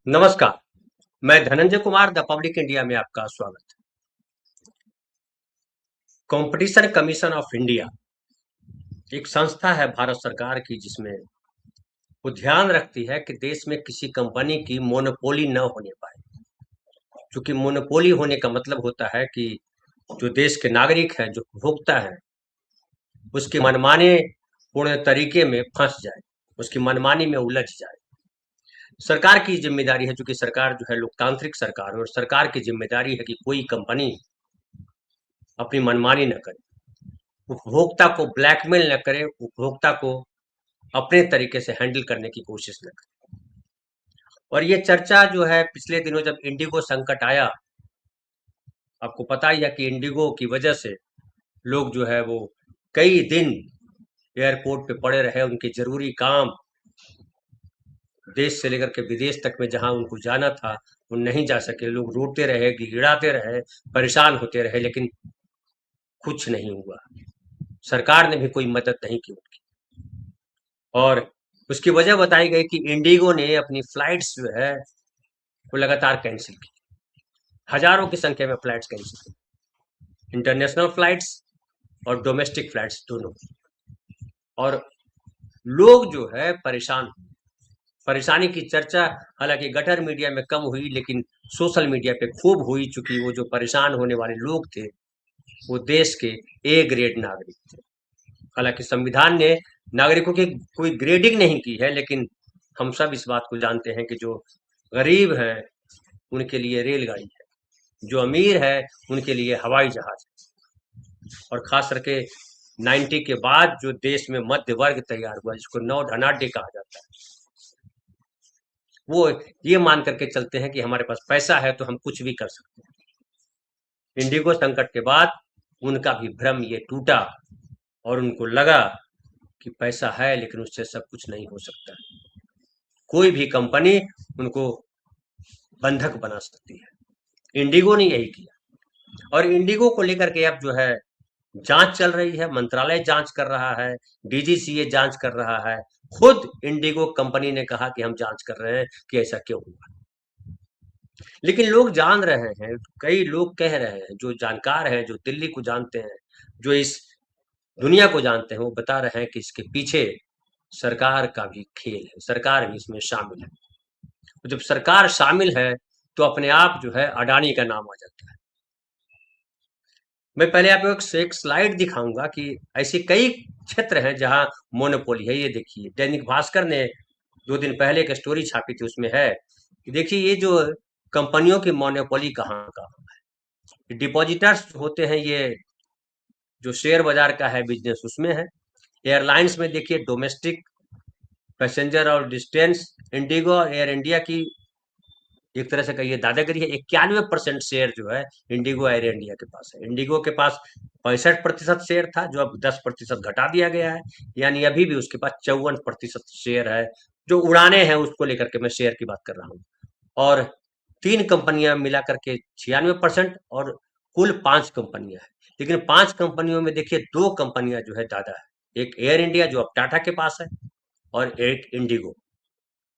नमस्कार, मैं Dhananjay Kumar the public India में आपका स्वागत है। कंपटीशन कमीशन ऑफ इंडिया एक संस्था है भारत सरकार की जिसमें वो ध्यान रखती है कि देश में किसी कंपनी की मोनोपोली न होने पाए। क्योंकि मोनोपोली होने का मतलब होता है कि जो देश के नागरिक हैं, जो उपभोक्ता है, उसकी मनमाने पूर्ण तरीके में फंस जाए, उसकी मनमानी में उलझ जाए। सरकार की जिम्मेदारी है, चूंकि सरकार जो है लोकतांत्रिक सरकार है और सरकार की जिम्मेदारी है कि कोई कंपनी अपनी मनमानी न करे, उपभोक्ता को ब्लैकमेल न करे, उपभोक्ता को अपने तरीके से हैंडल करने की कोशिश न करे। और ये चर्चा जो है पिछले दिनों जब इंडिगो संकट आया, आपको पता ही है कि इंडिगो की वजह से लोग जो है वो कई दिन एयरपोर्ट पे पड़े रहे, उनके जरूरी काम देश से लेकर के विदेश तक में जहां उनको जाना था वो नहीं जा सके। लोग रोते रहे, गिड़गिड़ाते रहे, परेशान होते रहे, लेकिन कुछ नहीं हुआ। सरकार ने भी कोई मदद नहीं की उनकी। और उसकी वजह बताई गई कि इंडिगो ने अपनी फ्लाइट्स जो है वो लगातार कैंसिल की, हजारों की संख्या में फ्लाइट्स कैंसिल की, इंटरनेशनल फ्लाइट्स और डोमेस्टिक फ्लाइट्स दोनों। और लोग जो है परेशान, परेशानी की चर्चा हालांकि गटर मीडिया में कम हुई, लेकिन सोशल मीडिया पे खूब हुई, चूंकि वो जो परेशान होने वाले लोग थे वो देश के ए ग्रेड नागरिक थे। हालांकि संविधान ने नागरिकों की कोई ग्रेडिंग नहीं की है, लेकिन हम सब इस बात को जानते हैं कि जो गरीब है उनके लिए रेलगाड़ी है, जो अमीर है उनके लिए हवाई जहाज है। और खास करके 90 के बाद जो देश में मध्य वर्ग तैयार हुआ, जिसको नौ धनाढ्य कहा जाता है, वो ये मान करके चलते हैं कि हमारे पास पैसा है तो हम कुछ भी कर सकते हैं। इंडिगो संकट के बाद उनका भी भ्रम ये टूटा और उनको लगा कि पैसा है लेकिन उससे सब कुछ नहीं हो सकता। कोई भी कंपनी उनको बंधक बना सकती है। इंडिगो ने यही किया और इंडिगो को लेकर के अब जो है जांच चल रही है, मंत्रालय जांच कर रहा है, डीजीसीए जांच कर रहा है। खुद इंडिगो कंपनी ने कहा कि हम जांच कर रहे हैं कि ऐसा क्यों हुआ। लेकिन लोग जान रहे हैं, कई लोग कह रहे हैं, जो जानकार हैं, जो दिल्ली को जानते हैं, जो इस दुनिया को जानते हैं, वो बता रहे हैं कि इसके पीछे सरकार का भी खेल है, सरकार भी इसमें शामिल है। तो जब सरकार शामिल है तो अपने आप जो है अडानी का नाम आ जाता है। मैं पहले आपको एक स्लाइड दिखाऊंगा कि ऐसे कई क्षेत्र हैं जहां मोनोपोली है। ये देखिए, दैनिक भास्कर ने 2 दिन पहले एक स्टोरी छापी थी, उसमें है कि देखिए ये जो कंपनियों की मोनोपोली कहाँ कहाँ है। डिपॉजिटर्स होते हैं, ये जो शेयर बाजार का है बिजनेस उसमें है। एयरलाइंस में देखिए डोमेस्टिक, पैसेंजर और डिस्टेंस, इंडिगो और एयर इंडिया की एक तरह से कहिए दादागिरी है। 91% शेयर जो है इंडिगो एयर इंडिया के पास है। इंडिगो के पास 65% शेयर था, जो अब 10% घटा दिया गया है, यानी अभी भी उसके पास 54% शेयर है। जो उड़ाने हैं उसको लेकर के मैं शेयर की बात कर रहा हूँ। और 3 कंपनियां मिला करके 96% और कुल 5 कंपनियां हैं। लेकिन 5 कंपनियों में देखिए 2 कंपनियां जो है दादा है, एक एयर इंडिया जो अब टाटा के पास है और एक इंडिगो।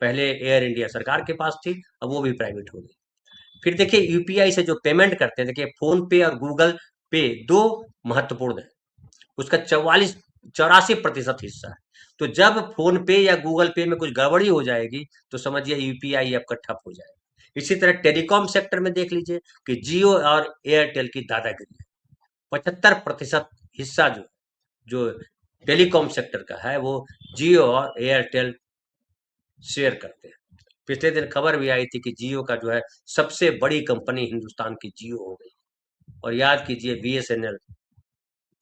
पहले एयर इंडिया सरकार के पास थी, अब वो भी प्राइवेट हो गई। फिर देखिए यूपीआई से जो पेमेंट करते हैं, देखिए फोन पे और गूगल पे दो महत्वपूर्ण है, उसका 84 84% हिस्सा है। तो जब फोन पे या गूगल पे में कुछ गड़बड़ी हो जाएगी तो समझिए यूपीआई आपका ठप हो जाएगा। इसी तरह टेलीकॉम सेक्टर में देख लीजिए कि जियो और एयरटेल की दादागिरी है। 75% हिस्सा जो जो टेलीकॉम सेक्टर का है वो जियो और एयरटेल शेयर करते हैं। पिछले दिन खबर भी आई थी कि जियो का जो है सबसे बड़ी कंपनी हिंदुस्तान की जियो हो गई। और याद कीजिए बीएसएनएल,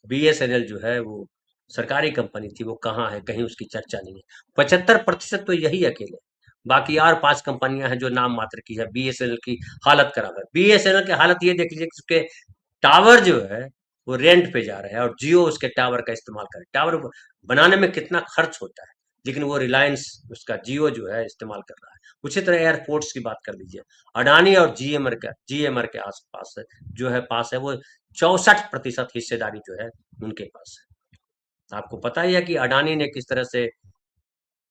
बीएसएनएल जो है वो सरकारी कंपनी थी, वो कहाँ है, कहीं उसकी चर्चा नहीं है। 75% तो यही अकेले, बाकी और 5 कंपनियां हैं जो नाम मात्र की है। बीएसएनएल की हालत खराब है। बीएसएनएल की हालत ये देख लीजिए कि उसके टावर जो है वो रेंट पे जा रहे हैं और जियो उसके टावर का इस्तेमाल करे। टावर बनाने में कितना खर्च होता है, लेकिन वो रिलायंस उसका जियो जो है इस्तेमाल कर रहा है। उसी तरह एयरपोर्ट्स की बात कर लीजिए, अडानी और जीएमआर के आसपास है, जो है पास है, वो 64% हिस्सेदारी जो है उनके पास है। आपको पता ही है कि अडानी ने किस तरह से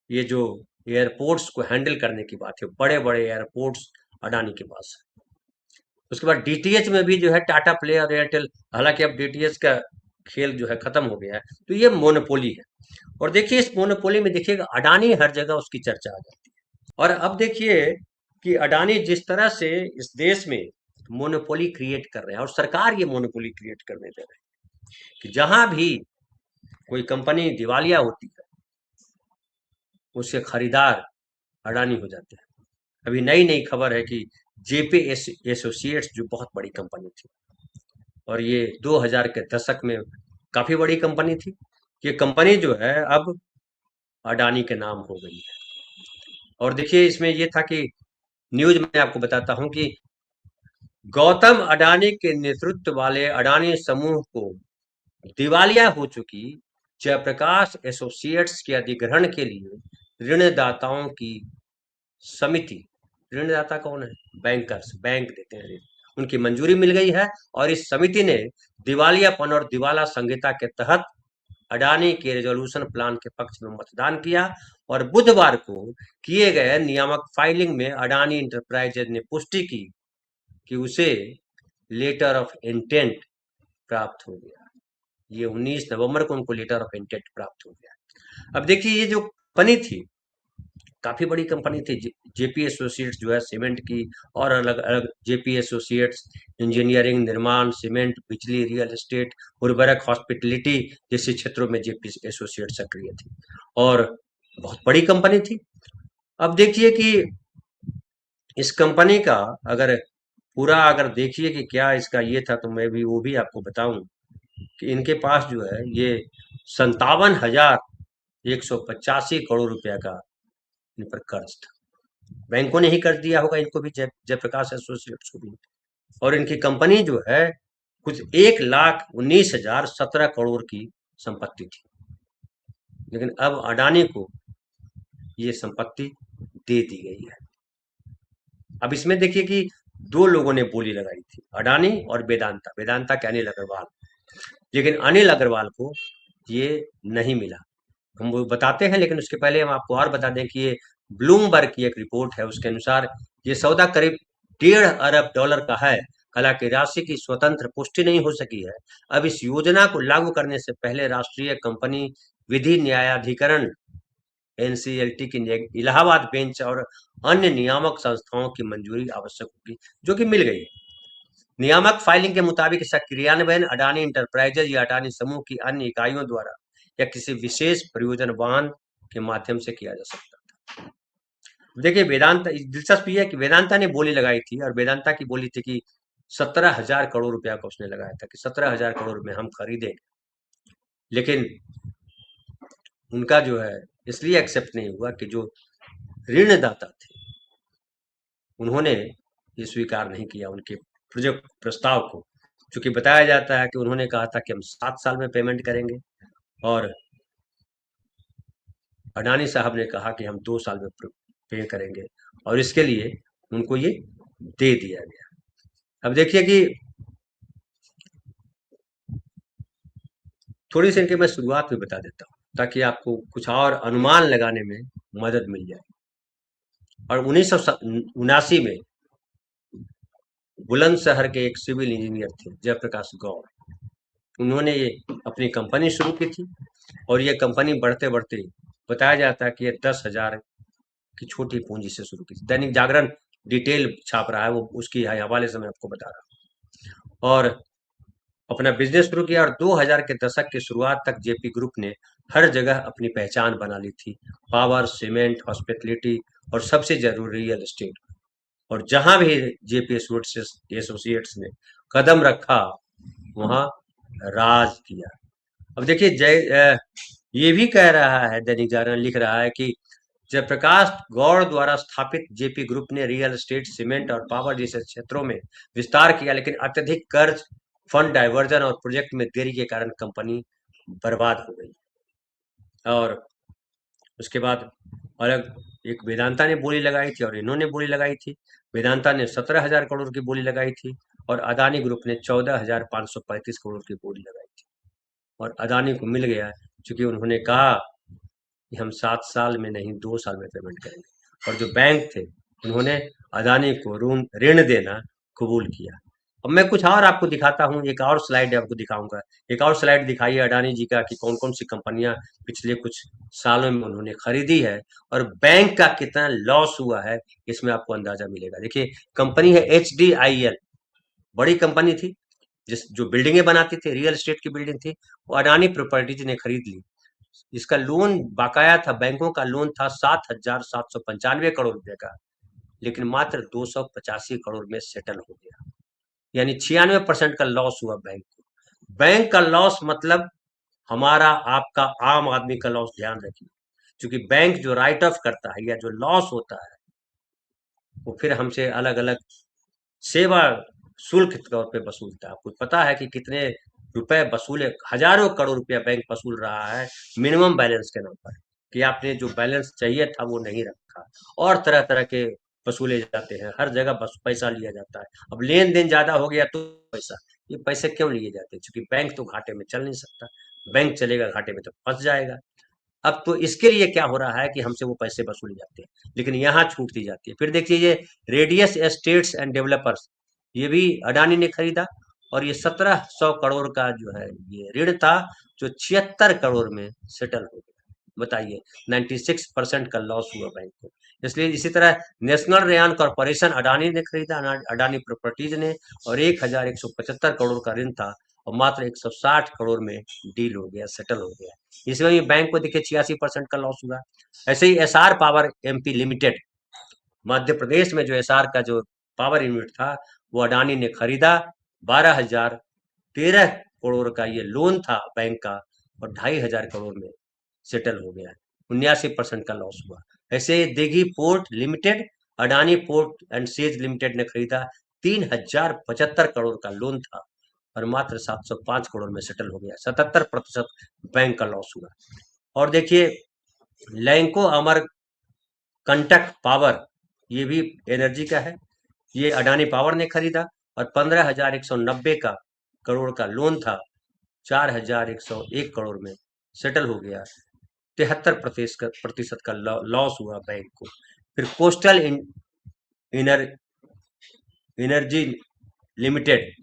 ये जो एयरपोर्ट्स को हैंडल करने की बात है, बड़े बड़े एयरपोर्ट्स अडानी के पास है। उसके बाद डीटीएच में भी जो है टाटा प्ले और एयरटेल, हालांकि अब डीटीएच का खेल जो है खत्म हो गया है, तो ये मोनोपोली है। और देखिए इस मोनोपोली में देखिएगा अडानी हर जगह उसकी चर्चा आ जाती है। और अब देखिए कि अडानी जिस तरह से इस देश में मोनोपोली क्रिएट कर रहे हैं, और सरकार ये मोनोपोली क्रिएट करने दे रहे हैं कि जहां भी कोई कंपनी दिवालिया होती है उसके खरीदार अडानी हो जाते हैं। अभी नई नई खबर है कि जेपी एसोसिएट्स जो बहुत बड़ी कंपनी थी, और ये 2000 के दशक में काफी बड़ी कंपनी थी, ये कंपनी जो है अब अडानी के नाम हो गई है। और देखिए इसमें ये था कि न्यूज में आपको बताता हूं कि गौतम अडानी के नेतृत्व वाले अडानी समूह को दिवालिया हो चुकी जयप्रकाश एसोसिएट्स के अधिग्रहण के लिए ऋणदाताओं की समिति, ऋणदाता कौन है, बैंकर्स, बैंक देते हैं ऋण, उनकी मंजूरी मिल गई है। और इस समिति ने दिवालियापन और दिवाला संहिता के तहत अडानी के रेजोल्यूशन प्लान के पक्ष में मतदान किया। और बुधवार को किए गए नियामक फाइलिंग में अडानी इंटरप्राइजेज ने पुष्टि की कि उसे लेटर ऑफ इंटेंट प्राप्त हो गया। ये 19 नवंबर को उनको लेटर ऑफ इंटेंट प्राप्त हो गया। अब देखिए ये जो कंपनी थी, काफी बड़ी कंपनी थी, जेपी एसोसिएट्स जो है सीमेंट की, और अलग अलग जेपी एसोसिएट्स इंजीनियरिंग, निर्माण, सीमेंट, बिजली, रियल एस्टेट, उर्वरक, हॉस्पिटलिटी जैसे क्षेत्रों में जेपी एसोसिएट्स सक्रिय थी और बहुत बड़ी कंपनी थी। अब देखिए कि इस कंपनी का अगर पूरा अगर देखिए कि क्या इसका ये था, तो मैं भी वो भी आपको बताऊं कि इनके पास जो है ये 57,185 करोड़ रुपया का इन पर कर्ज था। बैंकों ने ही कर्ज दिया होगा इनको भी, जयप्रकाश एसोसिएट्स को भी। और इनकी कंपनी जो है कुछ 1,19,017 करोड़ की संपत्ति थी, लेकिन अब अडानी को ये संपत्ति दे दी गई है। अब इसमें देखिए कि दो लोगों ने बोली लगाई थी, अडानी और वेदांता, वेदांता के अनिल अग्रवाल, लेकिन अनिल अग्रवाल को ये नहीं मिला। हम वो बताते हैं, लेकिन उसके पहले हम आपको और बता दें कि ये ब्लूमबर्ग की एक रिपोर्ट है, उसके अनुसार ये सौदा करीब 1.5 अरब डॉलर का है। हालांकि राशि की स्वतंत्र पुष्टि नहीं हो सकी है। अब इस योजना को लागू करने से पहले राष्ट्रीय कंपनी विधि न्यायाधिकरण एनसीएलटी की इलाहाबाद बेंच और अन्य नियामक संस्थाओं की मंजूरी आवश्यक होगी, जो कि मिल गई। नियामक फाइलिंग के मुताबिक इसका क्रियान्वयन अडानी इंटरप्राइजेज या अडानी समूह की अन्य इकाइयों द्वारा या किसी विशेष परियोजना वाहन के माध्यम से किया जा सकता है। देखिए वेदांत, दिलचस्प ये है कि वेदांता ने बोली लगाई थी, और वेदांता की बोली थी कि 17,000 करोड़ रुपया का उसने लगाया था कि 17,000 करोड़ में हम खरीदेंगे, लेकिन उनका जो है इसलिए एक्सेप्ट नहीं हुआ कि जो ऋणदाता थे उन्होंने ये स्वीकार नहीं किया उनके प्रोजेक्ट प्रस्ताव को, क्योंकि बताया जाता है कि उन्होंने कहा था कि हम 7 साल में पेमेंट करेंगे, और अडानी साहब ने कहा कि हम 2 साल में पे करेंगे, और इसके लिए उनको ये दे दिया गया। अब देखिए कि थोड़ी सी इनकी मैं शुरुआत भी बता देता हूँ ताकि आपको कुछ और अनुमान लगाने में मदद मिल जाए। और 1979 में बुलंदशहर के एक सिविल इंजीनियर थे जयप्रकाश गौड़, उन्होंने ये अपनी कंपनी शुरू की थी, और ये कंपनी बढ़ते बढ़ते बताया जाता है कि ये 10,000 की छोटी पूंजी से शुरू की थी। दैनिक जागरण डिटेल छाप रहा है, वो उसकी हवाले से मैं आपको बता रहा हूँ। और अपना बिजनेस शुरू किया, और 2000 के दशक की शुरुआत तक जेपी ग्रुप ने हर जगह अपनी पहचान बना ली थी, पावर, सीमेंट, हॉस्पिटलिटी और सबसे जरूरी रियल एस्टेट। और जहां भी जेपी एसोसिएट्स ने कदम रखा वहां राज किया। अब देखिए ये भी कह रहा है, दैनिक जागरण लिख रहा है कि जयप्रकाश गौड़ द्वारा स्थापित जेपी ग्रुप ने रियल एस्टेट, सीमेंट और पावर जैसे क्षेत्रों में विस्तार किया, लेकिन अत्यधिक कर्ज, फंड डाइवर्जन और प्रोजेक्ट में देरी के कारण कंपनी बर्बाद हो गई। और उसके बाद अलग एक वेदांता ने बोली लगाई थी और इन्होंने बोली लगाई थी। वेदांता ने 17,000 करोड़ की बोली लगाई थी, और अदानी ग्रुप ने 14,535 करोड़ की बोली लगाई थी। और अदानी को मिल गया, क्योंकि उन्होंने कहा कि हम 7 साल में नहीं 2 साल में पेमेंट करेंगे। और जो बैंक थे उन्होंने अदानी को ऋण देना कबूल किया। अब मैं कुछ और आपको दिखाता हूँ, एक और स्लाइड आपको दिखाऊंगा। एक और स्लाइड दिखाइए अडानी जी का कि कौन कौन सी कंपनियां पिछले कुछ सालों में उन्होंने खरीदी है और बैंक का कितना लॉस हुआ है, इसमें आपको अंदाजा मिलेगा। देखिए कंपनी है HDIL, बड़ी कंपनी थी जिस जो बिल्डिंगें बनाती थी, रियल एस्टेट की बिल्डिंग थी, वो अडानी प्रॉपर्टीज ने खरीद ली। इसका लोन बकाया था, बैंकों का लोन था 7,795 करोड़ रुपए का, लेकिन मात्र 285 करोड़ में सेटल हो गया। यानी 96% का लॉस हुआ बैंक को। बैंक का लॉस मतलब हमारा आपका आम आदमी का लॉस, ध्यान रखिए। क्योंकि बैंक जो राइट ऑफ करता है या जो लॉस होता है वो फिर हमसे अलग अलग सेवा शुल्क के तौर पे वसूलता है। आपको पता है कि कितने रुपए वसूले, हजारों करोड़ रुपया बैंक वसूल रहा है मिनिमम बैलेंस के नाम पर, कि आपने जो बैलेंस चाहिए था वो नहीं रखा, और तरह तरह के वसूले जाते हैं, हर जगह बस पैसा लिया जाता है। अब लेन देन ज्यादा हो गया तो पैसा, ये पैसे क्यों लिए जाते हैं? क्योंकि बैंक तो घाटे में चल नहीं सकता, बैंक चलेगा घाटे में तो फंस जाएगा। अब तो इसके लिए क्या हो रहा है कि हमसे वो पैसे वसूले जाते हैं, लेकिन यहाँ छूट दी जाती है। फिर देखिए ये रेडियस एस्टेट्स एंड डेवलपर्स, ये भी अडानी ने खरीदा, और ये 1700 करोड़ का जो है ये ऋण था, जो 76 करोड़ में सेटल हो गया। बताइए, 96% का लॉस हुआ बैंक को। इसलिए इसी तरह नेशनल रेयान कॉर्पोरेशन अडानी ने खरीदा, अडानी प्रॉपर्टीज ने, और 1175 करोड़ का ऋण था, और मात्र 160 करोड़ में डील हो गया, सेटल हो गया। इसमें भी बैंक को देखिए 86% का लॉस हुआ। ऐसे ही SR power MP limited, Madhya Pradesh में जो एसआर का जो पावर यूनिट था वो अडानी ने खरीदा, 12,013 करोड़ का ये लोन था बैंक का, और 2,500 करोड़ में सेटल हो गया। 79% का लॉस हुआ। ऐसे Dighi port limited, Adani port and SEZ limited ने खरीदा, 3,075 करोड़ का लोन था, और मात्र 705 करोड़ में सेटल हो गया। 77% बैंक का लॉस हुआ। और देखिए लैंको अमर कंटक पावर, ये भी एनर्जी का है, ये अडानी पावर ने खरीदा, और 15,190 करोड़ का लोन था, 4,101 करोड़ में सेटल हो गया। 73% का लॉस हुआ बैंक को। फिर कोस्टल इनर एनर्जी लिमिटेड,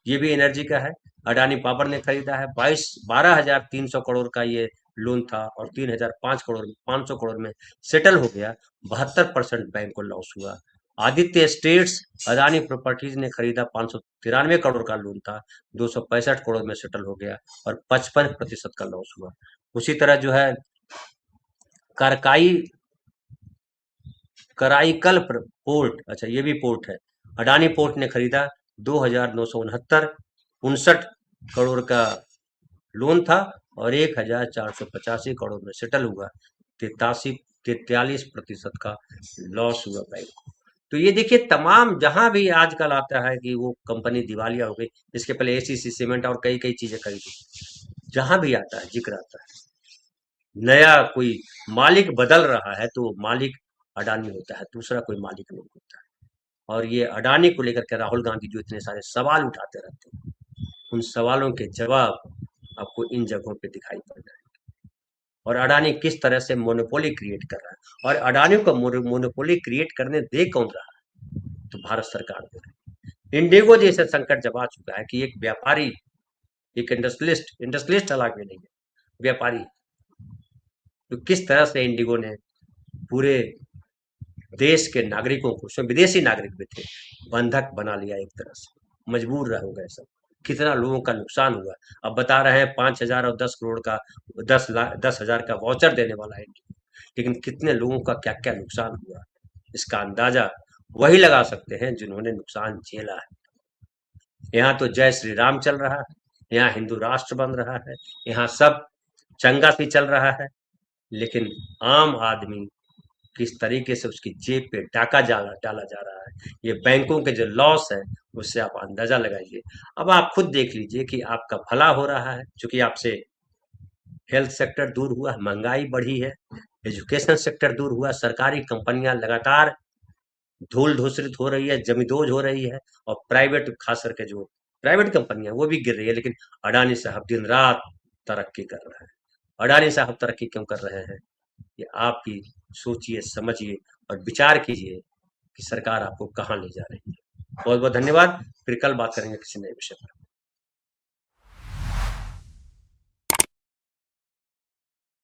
ये भी एनर्जी का है, अडानी पावर ने खरीदा है, 12,300 करोड़ का ये लोन था, और 3,005 करोड़ 500 करोड़ में सेटल हो गया। 72% बैंक को लॉस हुआ। आदित्य स्टेट्स, अदानी प्रॉपर्टीज ने खरीदा, 593 करोड़ का लोन था, 265 करोड़ में सेटल हो गया, और 55% का लॉस हुआ। उसी तरह जो है करकाई कराईकल पोर्ट, अच्छा ये भी पोर्ट है, अडानी पोर्ट ने खरीदा, 2,969 करोड़ का लोन था, और 1,485 करोड़ में सेटल हुआ। 43% का लॉस हुआ बैंक को। तो ये देखिए तमाम जहां भी आजकल आता है कि वो कंपनी दिवालिया हो गई, इसके पहले एसीसी सीमेंट और कई कई चीजें खरीदी, जहां भी आता है जिक्र आता है, नया कोई मालिक बदल रहा है तो मालिक अडानी होता है, दूसरा कोई मालिक नहीं होता है। और ये अडानी को लेकर के राहुल गांधी जो इतने सारे सवाल उठाते रहते हैं, उन सवालों के जवाब आपको इन जगहों पे दिखाई पड़ रहे हैं। और अडानी किस तरह से मोनोपोली क्रिएट कर रहा है, और अडानी को मोनोपोली क्रिएट करने दे कौन रहा है? तो भारत सरकार दे रही है। इंडिगो जैसे संकट जब आ चुका है कि एक व्यापारी, एक इंडस्ट्रियलिस्ट अलग में नहीं है, व्यापारी, तो किस तरह से इंडिगो ने पूरे देश के नागरिकों को, उसमें विदेशी नागरिक भी थे, बंधक बना लिया, एक तरह से मजबूर हो गए सब। कितना लोगों का नुकसान हुआ। अब बता रहे हैं 5,000 और 10 करोड़ का, 10,000 का वाउचर देने वाला है, लेकिन कितने लोगों का क्या क्या नुकसान हुआ, इसका अंदाजा वही लगा सकते हैं जिन्होंने नुकसान झेला है। यहाँ तो जय श्री राम चल रहा है, यहाँ हिंदू राष्ट्र बन रहा है, यहाँ सब चंगा सी चल रहा है, लेकिन आम आदमी किस तरीके से उसकी जेब पे डाका डाला जा रहा है, ये बैंकों के जो लॉस है उससे आप अंदाजा लगाइए। अब आप खुद देख लीजिए कि आपका भला हो रहा है, क्योंकि आपसे हेल्थ सेक्टर दूर हुआ, महंगाई बढ़ी है, एजुकेशन सेक्टर दूर हुआ, सरकारी कंपनियां लगातार धूल धूसरित हो रही है, जमींदोज हो रही है, और प्राइवेट खास करके जो प्राइवेट कंपनियां वो भी गिर रही है, लेकिन अडानी साहब दिन रात तरक्की कर रहे हैं। अडानी साहब तरक्की क्यों कर रहे हैं? ये आपकी सोचिए, समझिए और विचार कीजिए कि सरकार आपको कहाँ ले जा रही है। बहुत बहुत धन्यवाद। फिर कल बात करेंगे किसी नए विषय पर।